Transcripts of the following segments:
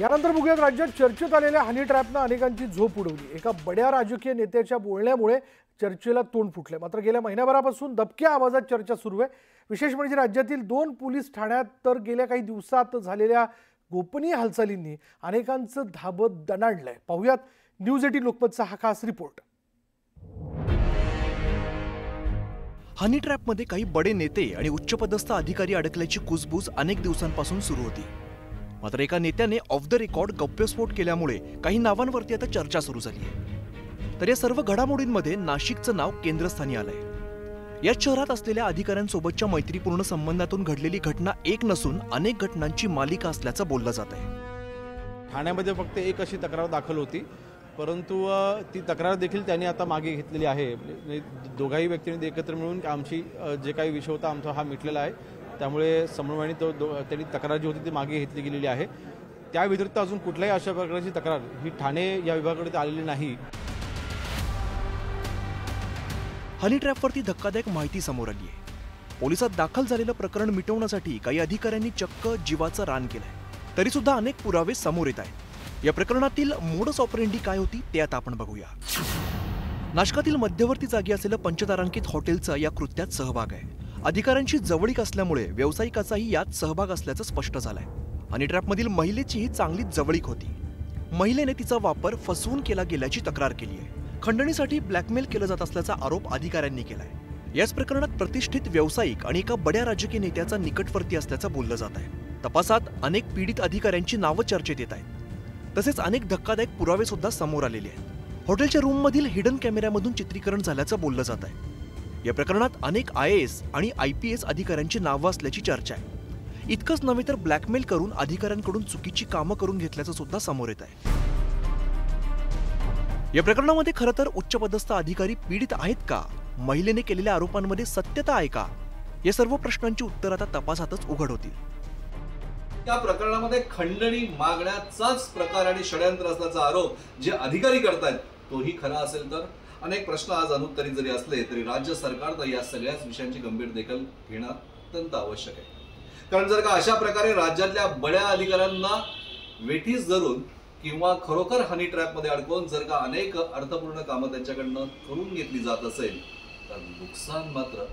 यानंतर बघूयात राज्यात चर्चेत आलेल्या हनी ट्रॅपनं अनेकांची झोप उडवली। एका बड्या राजकीय नेत्याच्या बोलण्यामुळे चर्चेला तोंड फुटले। मात्र गेल्या महिन्याभरापासून दबक्या आवाजात चर्चा सुरू आहे। विशेष म्हणजे राज्यातील 2 पोलीस ठाण्यात तर गेल्या काही दिवसात झालेल्या गोपनीय हालचालींनी अनेकांचं धाबत दणाणलंय। पाहूयात न्यूज 18 लोकमतचा हा खास रिपोर्ट। हनी ट्रॅपमध्ये काही बडे नेते आणि उच्चपदस्थ अधिकारी अडकल्याची कुजबूज अनेक दिवसांपासून सुरू होती। मात्र एका नेत्याने ऑफ द रेकॉर्ड गौप्यस्फोट केल्यामुळे काही नावांवरती आता चर्चा सुरू झाली आहे। तर या सर्व घडामोडींमध्ये नाशिकचं नाव केंद्रस्थानी आलंय। या शहरात असलेल्या अधिकाऱ्यांसोबतच्या मैत्रीपूर्ण संबंधातून घडलेली घटना एक नसून अनेक घटनांची मालिका असल्याचं बोललं जात आहे। ठाण्यामध्ये फक्त एक अशी तक्रार दाखल होती, परंतु ती तक्रार देखील त्यांनी आता मागे घेतलेली आहे। दोघाही व्यक्तींनी एकत्र मिळून आमची जे काही विषय होता आमचा हा मिटलेला आहे। त्यामुळे समन्वयाने त्यांनी तक्रार जी होती ती मागे घेतली गेलेली आहे। त्या व्यतिरिक्त अजून कुठल्याही अशा प्रकारची तक्रार ही ठाणे या विभागाकडे आलेली नाही। हनी ट्रॅपवरती धक्कादायक माहिती समोर आली आहे। पोलिसात दाखल झालेलं प्रकरण मिटवण्यासाठी काही अधिकाऱ्यांनी चक्क जीवाचं रान केलंय। तरी सुद्धा अनेक पुरावे समोर येत आहेत। या प्रकरणातील मोडस ऑपरेंडी काय होती ते आता आपण बघूया। नाशकातील मध्यवर्ती जागी असलेलं पंचतारांकित हॉटेलचा या कृत्यात सहभाग आहे। अधिकाऱ्यांशी जवळीक असल्यामुळे व्यावसायिकाचाही यात सहभाग असल्याचं स्पष्ट झालंय। हनी ट्रॅपमधील महिलेचीही चांगलीच जवळीक होती। महिलेने तिचा वापर फसवून केला गेल्याची तक्रार केली आहे। खंडणीसाठी ब्लॅकमेल केलं जात असल्याचा आरोप अधिकाऱ्यांनी केलाय। याच प्रकरणात प्रतिष्ठित व्यावसायिक आणि एका बड्या राजकीय नेत्याचा निकटवर्ती असल्याचं बोललं जात आहे। तपासात अनेक पीडित अधिकाऱ्यांची नावं चर्चेत येत आहेत। तसेच अनेक धक्कादायक पुरावे सुद्धा समोर आलेले आहेत। हॉटेलच्या रूममधील हिडन कॅमेऱ्यामधून चित्रीकरण झाल्याचं बोललं जात आहे। या प्रकरणात अनेक IAS आणि IPS अधिकाऱ्यांची नावं असल्याची चर्चा आहे। इतकंच नव्हे तर ब्लॅकमेल करून अधिकाऱ्यांकडून चुकीची कामं करून घेतल्याचं सुद्धा समोर येत आहे। या प्रकरणामध्ये खरं तर उच्चपदस्थ अधिकारी पीडित आहेत का? महिलेने केलेल्या आरोपांमध्ये सत्यता आहे का? या सर्व प्रश्नांची उत्तर आता तपासातच उघड होतील। या प्रकरणामध्ये खंडणी मागण्याचाच प्रकार आणि षड्यंत्र असल्याचा आरोप जे अधिकारी करतायत तोही खरा असेल तर अनेक प्रश्न आज अनुत्तरित जरी असले तरी राज्य सरकारनं या सगळ्याच विषयांची गंभीर दखल घेणं अत्यंत आवश्यक आहे। कारण जर का अशा प्रकारे राज्यातल्या बड्या अधिकाऱ्यांना वेठीस धरून किंवा खरोखर हनी ट्रॅपमध्ये अडकवून जर का अनेक अर्थपूर्ण कामं त्यांच्याकडनं करून घेतली जात असेल तर नुकसान मात्र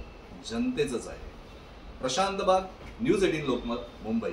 जनतेचंच आहे। प्रशांत बाग, न्यूज 18 लोकमत, मुंबई।